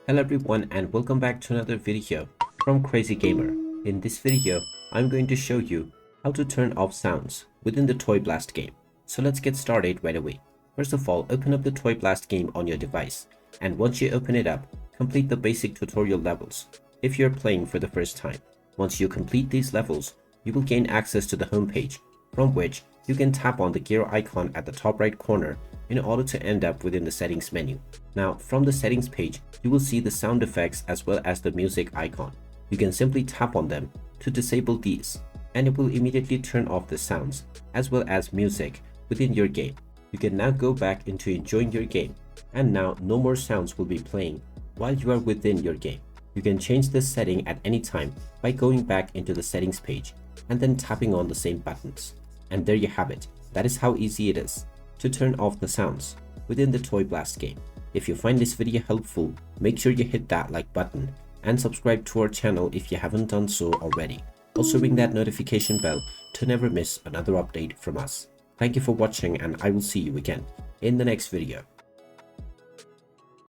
Hello everyone and welcome back to another video from Crazy Gamer. In this video, I'm going to show you how to turn off sounds within the Toy Blast game. So let's get started right away. First of all, open up the Toy Blast game on your device, and once you open it up, complete the basic tutorial levels if you're playing for the first time. Once you complete these levels, you will gain access to the home page, from which you can tap on the gear icon at the top right corner in order to end up within the settings menu. Now, from the settings page, you will see the sound effects as well as the music icon. You can simply tap on them to disable these, and it will immediately turn off the sounds as well as music within your game. You can now go back into enjoying your game, and now no more sounds will be playing while you are within your game. You can change this setting at any time by going back into the settings page and then tapping on the same buttons. And there you have it. That is how easy it is to turn off the sounds within the Toy Blast game. If you find this video helpful, make sure you hit that like button and subscribe to our channel if you haven't done so already. Also ring that notification bell to never miss another update from us. Thank you for watching, and I will see you again in the next video.